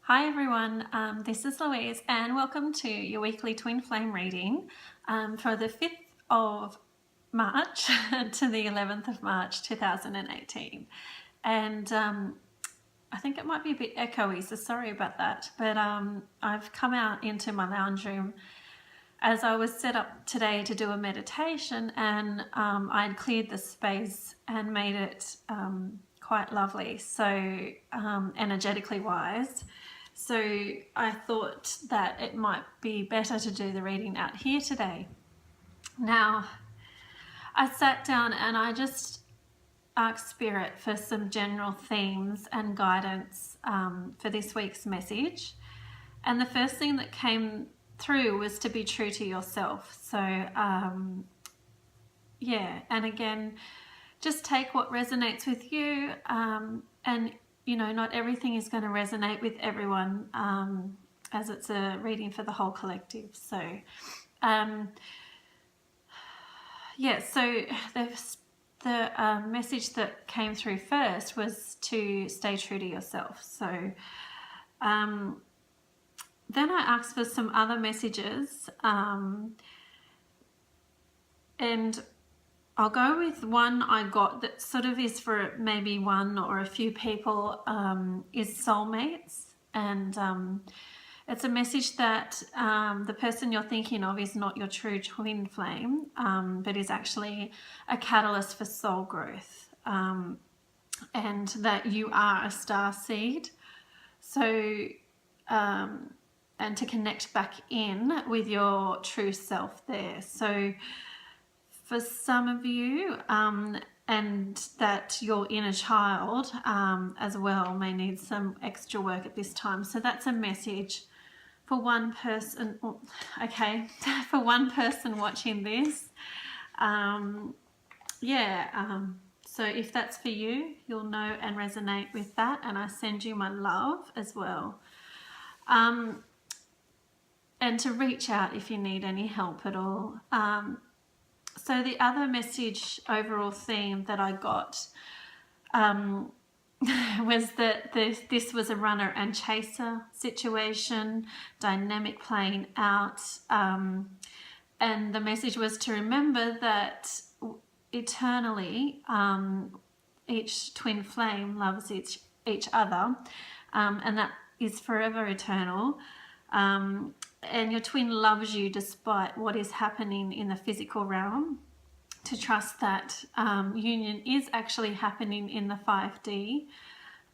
Hi everyone, this is Louise and welcome to your weekly Twin Flame reading for the 5th of March to the 11th of March 2018. And I think it might be a bit echoey, so sorry about that, but I've come out into my lounge room as I was set up today to do a meditation, and I'd cleared the space and made it quite lovely, so energetically wise. So I thought that it might be better to do the reading out here today. Now, I sat down and I just asked Spirit for some general themes and guidance for this week's message. And the first thing that came through was to be true to yourself. So yeah, and again, just take what resonates with you, and you know, not everything is going to resonate with everyone, as it's a reading for the whole collective. So yeah, so the message that came through first was to stay true to yourself. So then I asked for some other messages, and I'll go with one I got that sort of is for maybe one or a few people, is soulmates. And it's a message that the person you're thinking of is not your true twin flame, but is actually a catalyst for soul growth, and that you are a star seed. So, and to connect back in with your true self there. So for some of you, and that your inner child as well may need some extra work at this time. So that's a message for one person, okay, for one person watching this. So if that's for you, you'll know and resonate with that, and I send you my love as well. And to reach out if you need any help at all. So the other message, overall theme that I got was that this was a runner and chaser situation, dynamic playing out. And the message was to remember that eternally each twin flame loves each other, and that is forever eternal. And your twin loves you despite what is happening in the physical realm. To trust that union is actually happening in the 5D,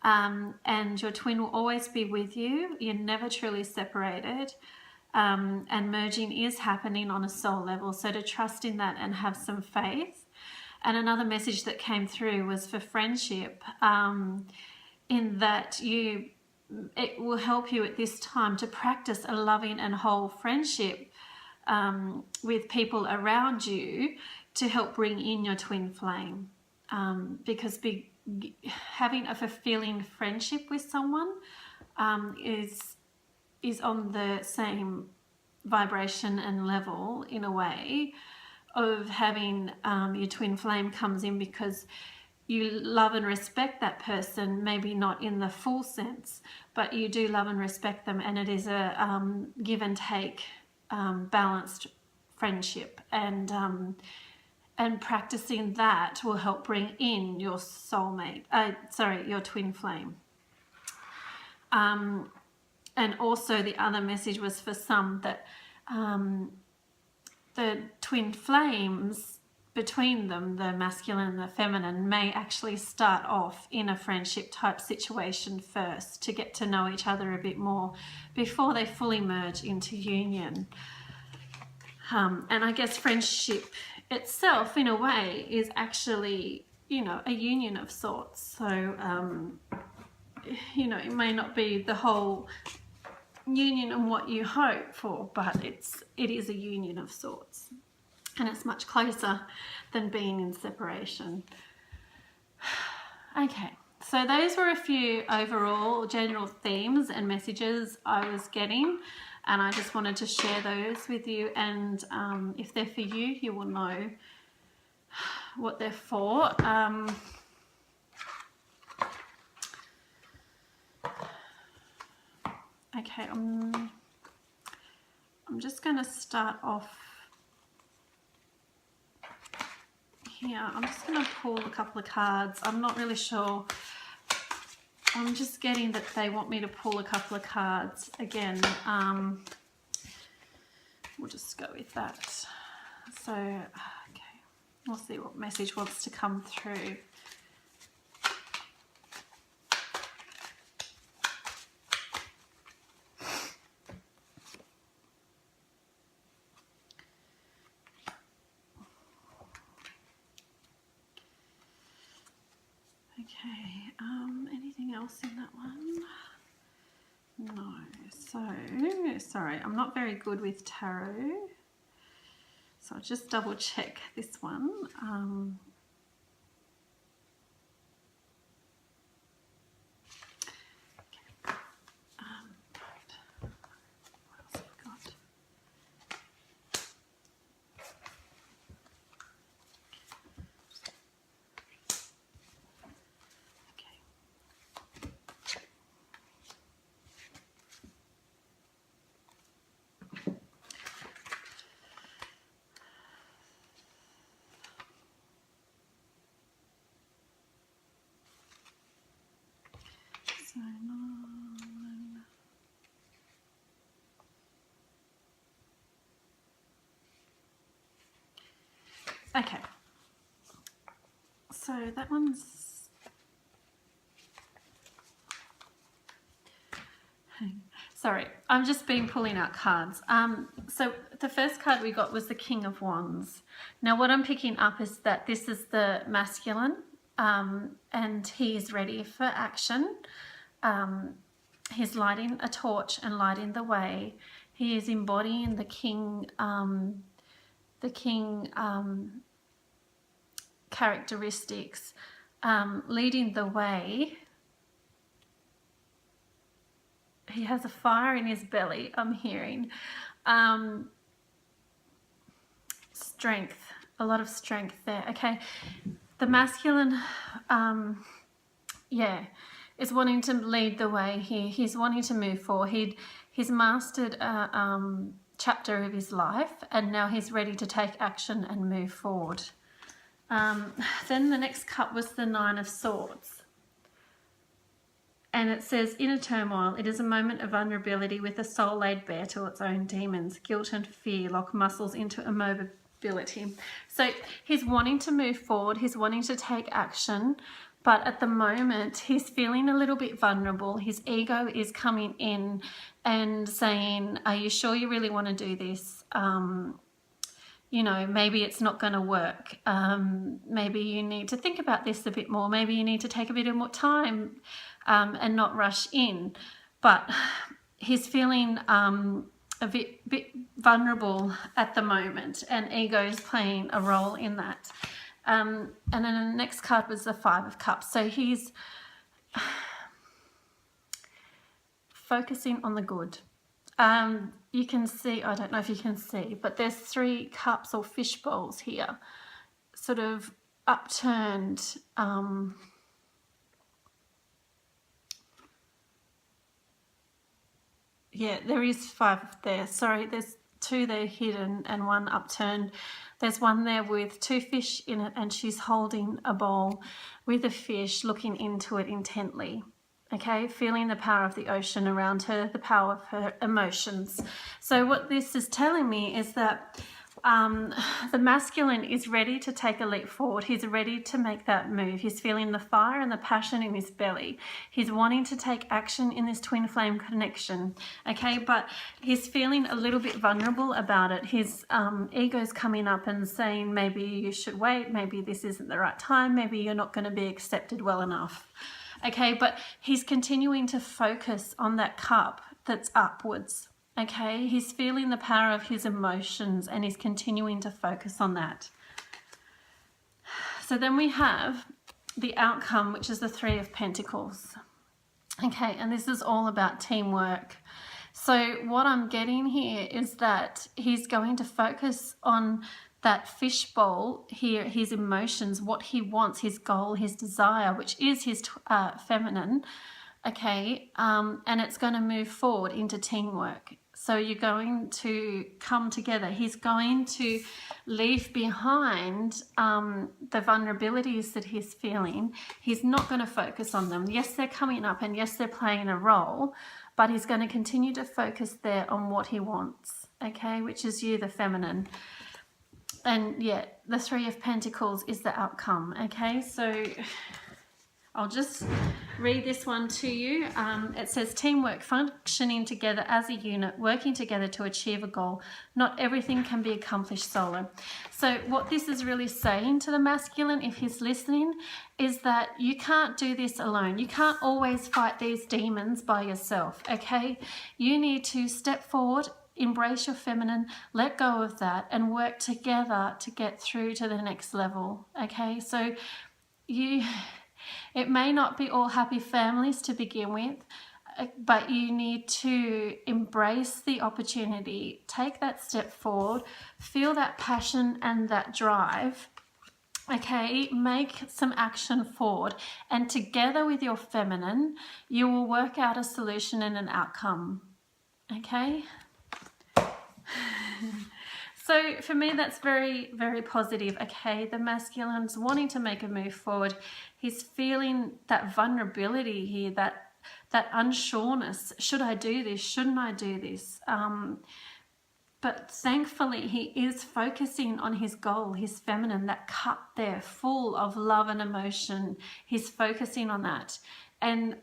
and your twin will always be with you. You're never truly separated, and merging is happening on a soul level. So to trust in that and have some faith. And another message that came through was for friendship, in that it will help you at this time to practice a loving and whole friendship with people around you to help bring in your twin flame, because having a fulfilling friendship with someone is on the same vibration and level, in a way, of having your twin flame comes in because you love and respect that person, maybe not in the full sense, but you do love and respect them, and it is a give and take, balanced friendship, and practicing that will help bring in your soulmate, your twin flame. And also the other message was for some that the twin flames between them, the masculine and the feminine, may actually start off in a friendship type situation first to get to know each other a bit more before they fully merge into union. And I guess friendship itself, in a way, is actually, you know, a union of sorts. So, you know, it may not be the whole union and what you hope for, but it is a union of sorts. And it's much closer than being in separation. Okay, so those were a few overall general themes and messages I was getting, and I just wanted to share those with you. And if they're for you, you will know what they're for. Okay, I'm just going to start off here. I'm just going to pull a couple of cards. I'm not really sure. I'm just getting that they want me to pull a couple of cards again. We'll just go with that. So, okay, we'll see what message wants to come through. Okay, anything else in that one? No. So, sorry, I'm not very good with tarot. So I'll just double check this one. So, okay, so that one's, sorry, I'm just been pulling out cards. So the first card we got was the King of Wands. Now what I'm picking up is that this is the masculine, and he is ready for action. He's lighting a torch and lighting the way. He is embodying the king characteristics, leading the way. He has a fire in his belly, I'm hearing. Strength, a lot of strength there. Okay, the masculine, yeah, is wanting to lead the way here. He's wanting to move forward. He's mastered a chapter of his life, and now he's ready to take action and move forward. Then the next cup was the Nine of Swords. And it says, in a turmoil, it is a moment of vulnerability with the soul laid bare to its own demons. Guilt and fear lock muscles into immobility. So he's wanting to move forward. He's wanting to take action. But at the moment, he's feeling a little bit vulnerable. His ego is coming in and saying, are you sure you really want to do this? You know, maybe it's not going to work. Maybe you need to think about this a bit more. Maybe you need to take a bit more time and not rush in. But he's feeling a bit vulnerable at the moment, and ego is playing a role in that. And then the next card was the Five of Cups. So he's focusing on the good. You can see, I don't know if you can see, but there's 3 cups or fish bowls here, sort of upturned. Yeah, there is 5 there. Sorry, there's 2 there hidden and 1 upturned. There's one there with 2 fish in it, and she's holding a bowl with a fish, looking into it intently. Okay, feeling the power of the ocean around her, the power of her emotions. So what this is telling me is that the masculine is ready to take a leap forward. He's ready to make that move. He's feeling the fire and the passion in his belly. He's wanting to take action in this twin flame connection. Okay, but he's feeling a little bit vulnerable about it. His ego's coming up and saying, maybe you should wait. Maybe this isn't the right time. Maybe you're not going to be accepted well enough. Okay, but he's continuing to focus on that cup that's upwards. Okay, he's feeling the power of his emotions, and he's continuing to focus on that. So then we have the outcome, which is the 3 of Pentacles. Okay, and this is all about teamwork. So what I'm getting here is that he's going to focus on that fishbowl here, his emotions, what he wants, his goal, his desire, which is his feminine. okay, and it's going to move forward into teamwork. So you're going to come together. He's going to leave behind the vulnerabilities that he's feeling. He's not going to focus on them. Yes, they're coming up, and yes, they're playing a role, but he's going to continue to focus there on what he wants, okay, which is you, the feminine. And yeah, the Three of Pentacles is the outcome, okay? So I'll just read this one to you. It says, teamwork, functioning together as a unit, working together to achieve a goal. Not everything can be accomplished solo. So what this is really saying to the masculine, if he's listening, is that you can't do this alone. You can't always fight these demons by yourself, okay? You need to step forward, embrace your feminine, let go of that, and work together to get through to the next level, okay? So it may not be all happy families to begin with, but you need to embrace the opportunity, take that step forward, feel that passion and that drive, okay? Make some action forward, and together with your feminine, you will work out a solution and an outcome, okay? So for me, that's very, very positive, okay? The masculine's wanting to make a move forward. He's feeling that vulnerability here, that unsureness. Should I do this? Shouldn't I do this? But thankfully, he is focusing on his goal, his feminine, that cup there full of love and emotion. He's focusing on that. And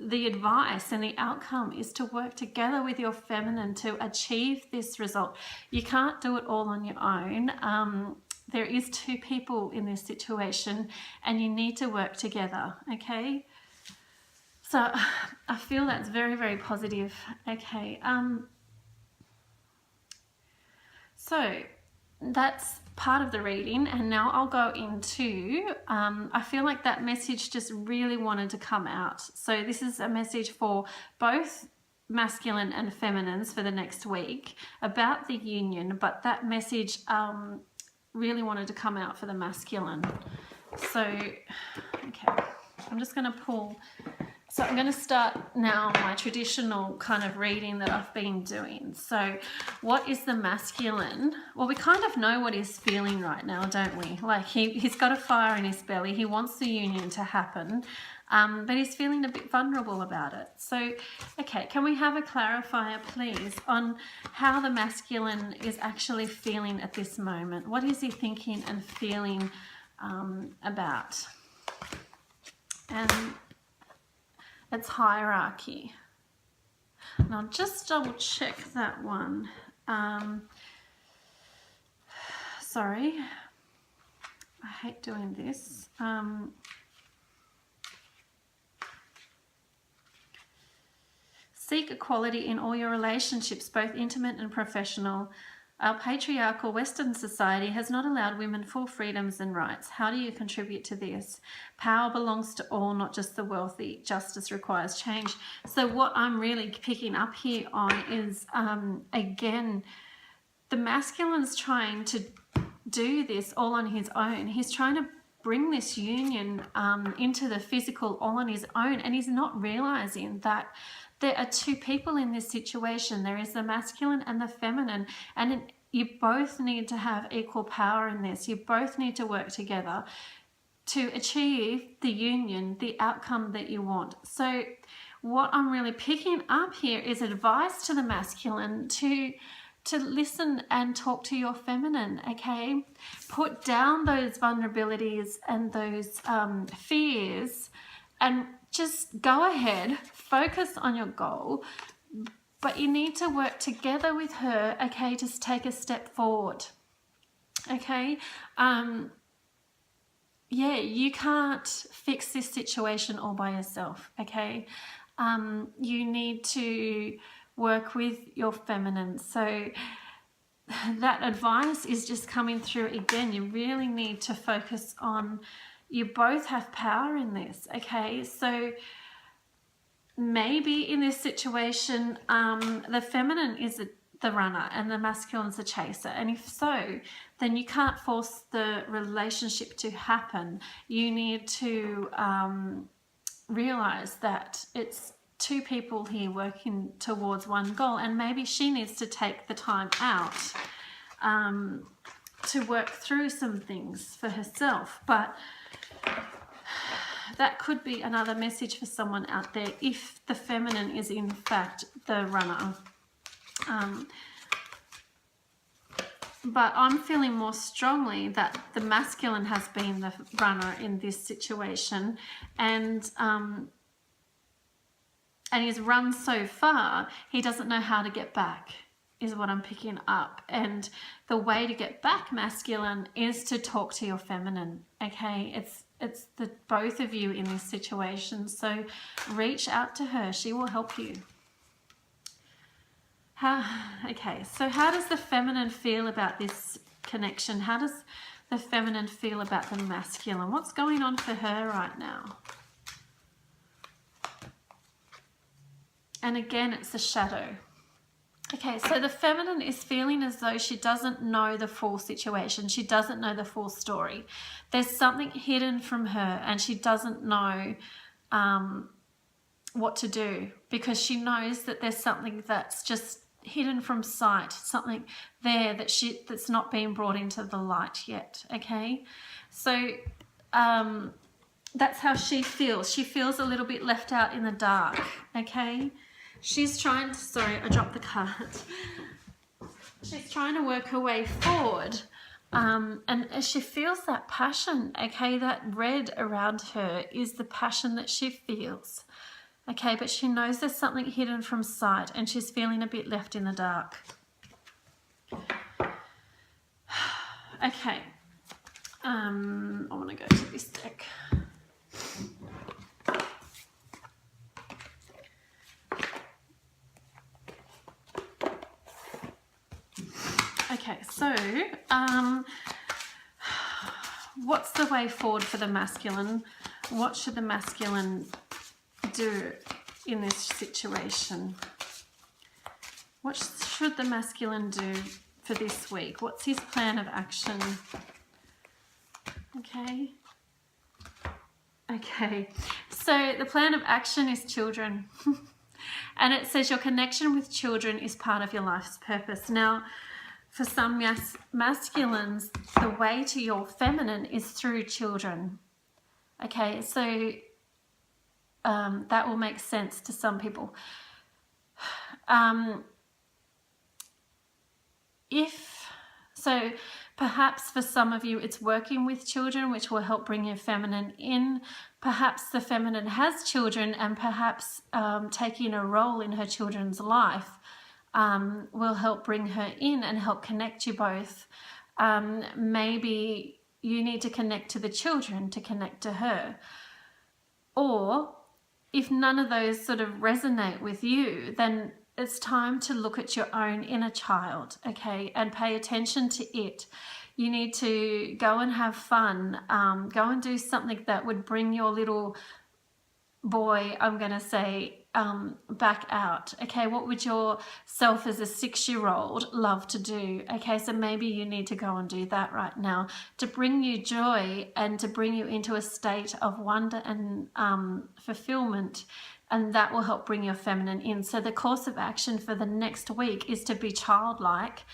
the advice and the outcome is to work together with your feminine to achieve this result. You can't do it all on your own. There is two people in this situation, and you need to work together, okay? So I feel that's very, very positive, okay? So that's part of the reading, and now I'll go into, I feel like that message just really wanted to come out. So this is a message for both masculine and feminines for the next week about the union, but that message really wanted to come out for the masculine. So, okay, I'm just going to pull. So I'm going to start now my traditional kind of reading that I've been doing. So what is the masculine? Well, we kind of know what he's feeling right now, don't we? Like he's got a fire in his belly. He wants the union to happen, but he's feeling a bit vulnerable about it. So, okay, can we have a clarifier, please, on how the masculine is actually feeling at this moment? What is he thinking and feeling about? And it's hierarchy. And I'll just double check that one. Sorry, I hate doing this. Seek equality in all your relationships, both intimate and professional. Our patriarchal Western society has not allowed women full freedoms and rights. How do you contribute to this? Power belongs to all, not just the wealthy. Justice requires change. So what I'm really picking up here on is, again, the masculine's trying to do this all on his own. He's trying to bring this union into the physical all on his own, and he's not realizing that there are two people in this situation. There is the masculine and the feminine, and you both need to have equal power in this. You both need to work together to achieve the union, the outcome that you want. So what I'm really picking up here is advice to the masculine to listen and talk to your feminine, okay? Put down those vulnerabilities and those fears, and just go ahead, focus on your goal, but you need to work together with her, okay, to take a step forward, okay? Yeah, you can't fix this situation all by yourself, okay? You need to work with your feminine. So that advice is just coming through again. You really need to focus on, you both have power in this, okay? So maybe in this situation, the feminine is the runner and the masculine's the chaser. And if so, then you can't force the relationship to happen. You need to realize that it's two people here working towards one goal, and maybe she needs to take the time out to work through some things for herself. But that could be another message for someone out there if the feminine is in fact the runner. But I'm feeling more strongly that the masculine has been the runner in this situation, and he's run so far, he doesn't know how to get back, is what I'm picking up. And the way to get back, masculine, is to talk to your feminine, okay? It's the both of you in this situation. So reach out to her. She will help you. Okay, so how does the feminine feel about this connection? How does the feminine feel about the masculine? What's going on for her right now? And again, it's the shadow. Okay, so the feminine is feeling as though she doesn't know the full situation. She doesn't know the full story. There's something hidden from her, and she doesn't know what to do, because she knows that there's something that's just hidden from sight, something there that's not being brought into the light yet. Okay, so that's how she feels. She feels a little bit left out in the dark. Okay, she's trying to, sorry, I dropped the card. She's trying to work her way forward, and as she feels that passion, okay, that red around her is the passion that she feels. Okay, but she knows there's something hidden from sight, and she's feeling a bit left in the dark. Okay, I want to go to this deck. Okay, so what's the way forward for the masculine? What should the masculine do in this situation? What should the masculine do for this week? What's his plan of action? Okay. Okay, so the plan of action is children. And it says your connection with children is part of your life's purpose. Now, for some masculines, the way to your feminine is through children. Okay, so that will make sense to some people. So perhaps for some of you it's working with children, which will help bring your feminine in. Perhaps the feminine has children, and perhaps taking a role in her children's life will help bring her in and help connect you both. Maybe you need to connect to the children to connect to her. Or if none of those sort of resonate with you, then it's time to look at your own inner child, okay, and pay attention to it. You need to go and have fun, go and do something that would bring your little boy, I'm going to say, back out. Okay, what would your self as a 6-year-old love to do? Okay, so maybe you need to go and do that right now to bring you joy and to bring you into a state of wonder and fulfillment, and that will help bring your feminine in. So the course of action for the next week is to be childlike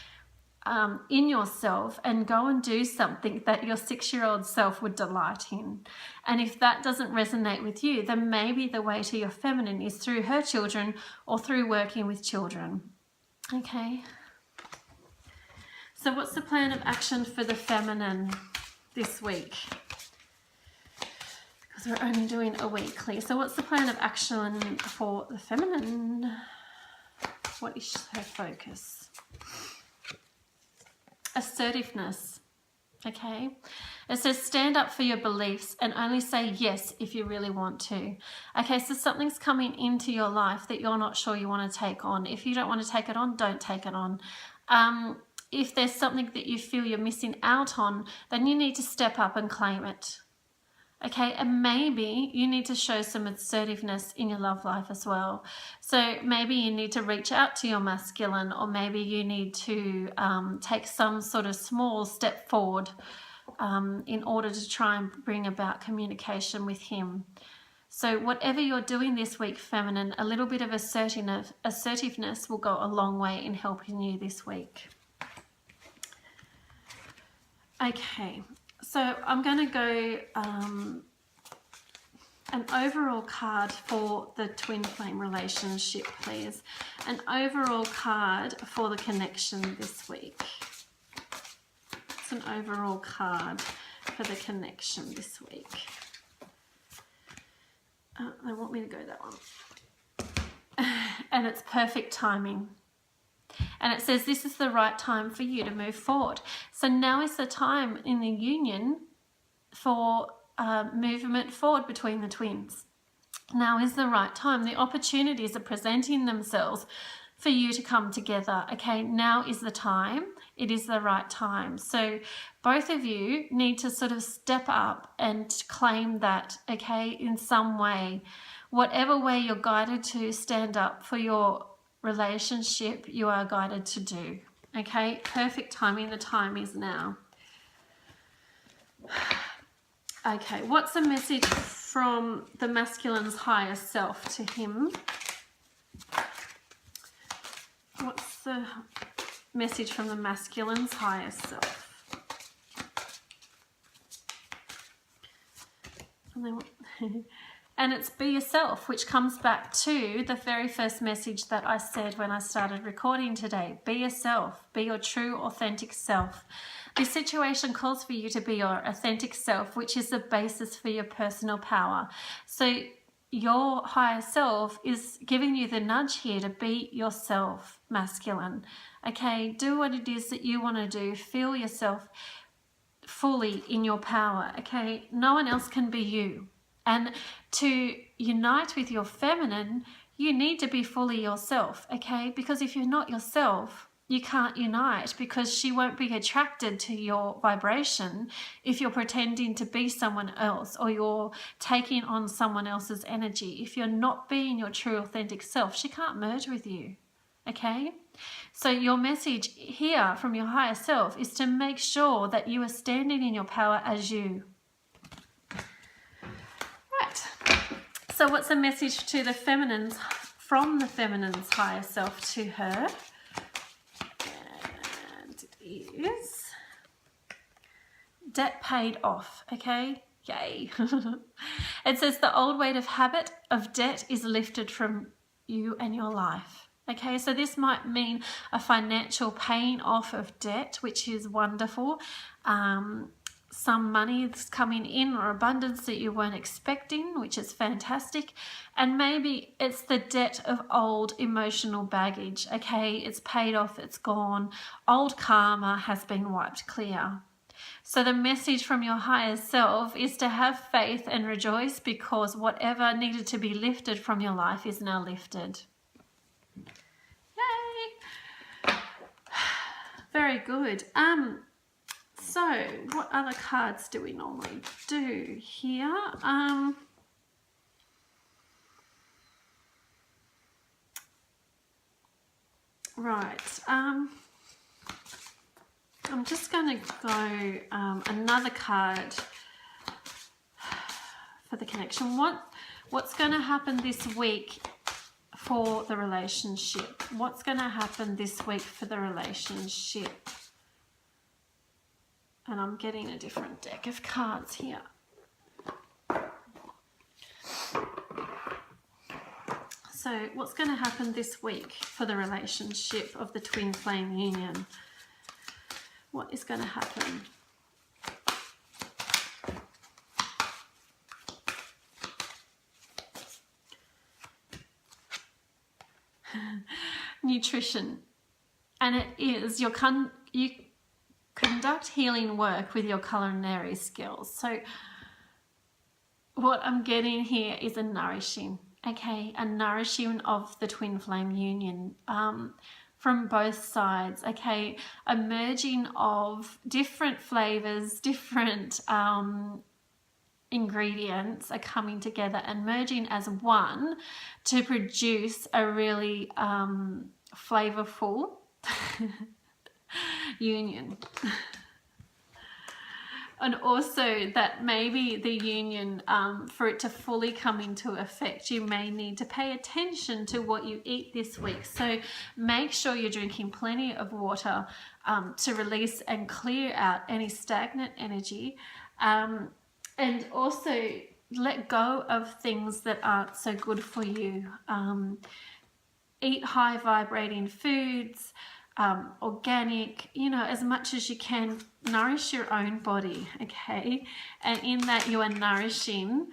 in yourself and go and do something that your 6-year-old self would delight in. And if that doesn't resonate with you, then maybe the way to your feminine is through her children or through working with children. Okay. So what's the plan of action for the feminine this week? Because we're only doing a weekly. So what's the plan of action for the feminine? What is her focus? Assertiveness. Okay, it says stand up for your beliefs and only say yes if you really want to. Okay, so something's coming into your life that you're not sure you want to take on. If you don't want to take it on, don't take it on. If there's something that you feel you're missing out on, then you need to step up and claim it. Okay, and maybe you need to show some assertiveness in your love life as well. So maybe you need to reach out to your masculine, or maybe you need to take some sort of small step forward in order to try and bring about communication with him. So whatever you're doing this week, feminine, a little bit of assertiveness will go a long way in helping you this week. Okay, so I'm going to go an overall card for the twin flame relationship, please. An overall card for the connection this week. It's an overall card for the connection this week. They want me to go that one. And it's perfect timing. And it says this is the right time for you to move forward. So now is the time in the union for movement forward between the twins. Now is the right time. The opportunities are presenting themselves for you to come together. Okay, now is the time. It is the right time. So both of you need to sort of step up and claim that, okay, in some way. Whatever way you're guided to stand up for your relationship, you are guided to do. Okay, perfect timing. The time is now. Okay, what's the message from the masculine's higher self to him? What's the message from the masculine's higher self? And it's be yourself, which comes back to the very first message that I said when I started recording today. Be yourself. Be your true, authentic self. This situation calls for you to be your authentic self, which is the basis for your personal power. So your higher self is giving you the nudge here to be yourself, masculine. Okay, do what it is that you want to do. Feel yourself fully in your power. Okay, no one else can be you. And to unite with your feminine, you need to be fully yourself, okay? Because if you're not yourself, you can't unite, because she won't be attracted to your vibration if you're pretending to be someone else or you're taking on someone else's energy. If you're not being your true authentic self, she can't merge with you, okay? So your message here from your higher self is to make sure that you are standing in your power as you. Right. So what's the message to the feminines from the feminine's higher self to her? And it is debt paid off. Okay, yay. It says the old weight of habit of debt is lifted from you and your life. Okay, so this might mean a financial paying off of debt, which is wonderful. Some money that's coming in or abundance that you weren't expecting, which is fantastic. And maybe it's the debt of old emotional baggage. Okay, it's paid off, it's gone. Old karma has been wiped clear. So the message from your higher self is to have faith and rejoice, because whatever needed to be lifted from your life is now lifted. Yay! Very good. So what other cards do we normally do here? Right. I'm just going to go another card for the connection. What's going to happen this week for the relationship? What's going to happen this week for the relationship? And I'm getting a different deck of cards here. So what's going to happen this week for the relationship of the twin flame union? What is going to happen? Nutrition. And it is you conduct healing work with your culinary skills. So what I'm getting here is a nourishing, okay, a nourishing of the twin flame union from both sides, okay, a merging of different flavors, different ingredients are coming together and merging as one to produce a really flavorful union. And also that maybe the union, for it to fully come into effect, you may need to pay attention to what you eat this week. So make sure you're drinking plenty of water to release and clear out any stagnant energy. And also let go of things that aren't so good for you. Eat high vibrating foods, organic, you know, as much as you can. Nourish your own body, okay? And in that you are nourishing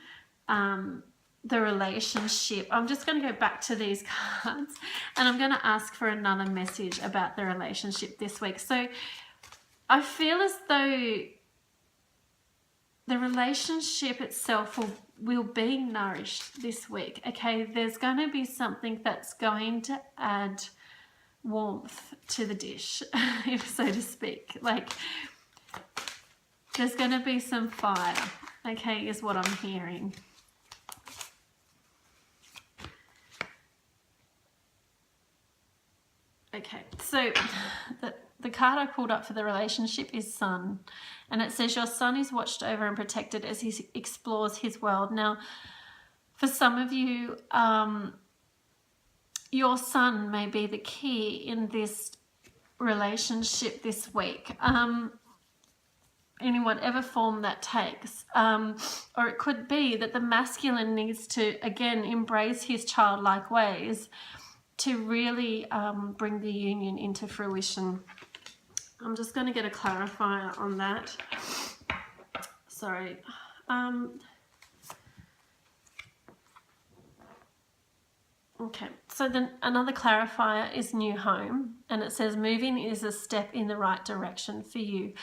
the relationship. I'm just going to go back to these cards and I'm going to ask for another message about the relationship this week. So I feel as though the relationship itself will be nourished this week, okay? There's going to be something that's going to add warmth to the dish, so to speak. Like, there's going to be some fire, okay, is what I'm hearing. Okay, so the card I pulled up for the relationship is Sun, and it says your son is watched over and protected as he explores his world. Now, for some of you, your son may be the key in this relationship this week, in whatever form that takes. Or it could be that the masculine needs to, again, embrace his childlike ways to really bring the union into fruition. I'm just going to get a clarifier on that. Sorry. Okay, so then another clarifier is new home, and it says moving is a step in the right direction for you.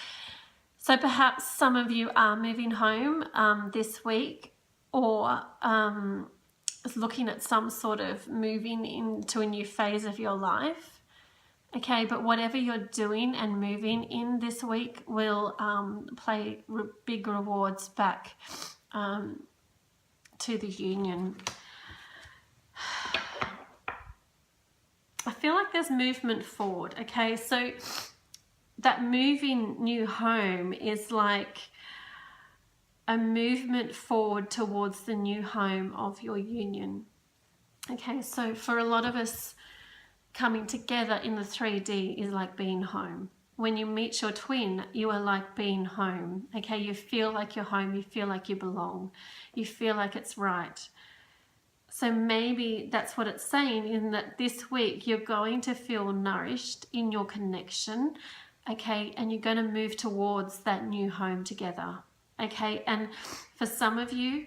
So perhaps some of you are moving home this week, or looking at some sort of moving into a new phase of your life. Okay, but whatever you're doing and moving in this week will play big rewards back to the union. I feel like there's movement forward, okay? So that moving new home is like a movement forward towards the new home of your union. Okay, so for a lot of us, coming together in the 3D is like being home. When you meet your twin, you are like being home. Okay, you feel like you're home, you feel like you belong, you feel like it's right. So maybe that's what it's saying, in that this week you're going to feel nourished in your connection, okay, and you're going to move towards that new home together, okay? And for some of you,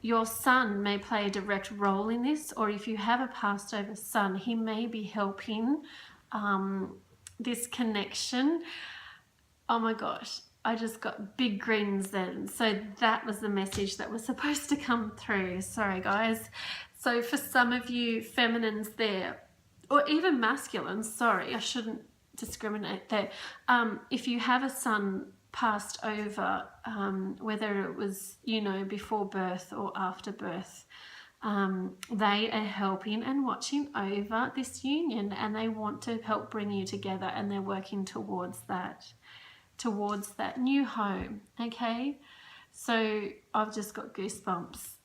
your son may play a direct role in this, or if you have a passed over son, he may be helping this connection. Oh my gosh, I just got big grins then. So that was the message that was supposed to come through. Sorry guys. So for some of you feminines there, or even masculines, sorry, I shouldn't discriminate there. If you have a son passed over, whether it was, you know, before birth or after birth, they are helping and watching over this union, and they want to help bring you together, and they're working towards that new home, okay? So I've just got goosebumps.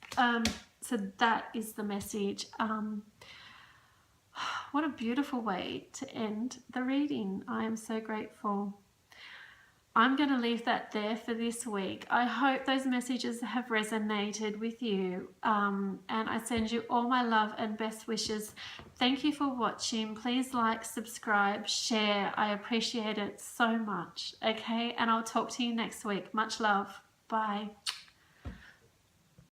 So that is the message. What a beautiful way to end the reading. I am so grateful. I'm going to leave that there for this week. I hope those messages have resonated with you, and I send you all my love and best wishes. Thank you for watching. Please like, subscribe, share. I appreciate it so much, okay? And I'll talk to you next week. Much love. Bye.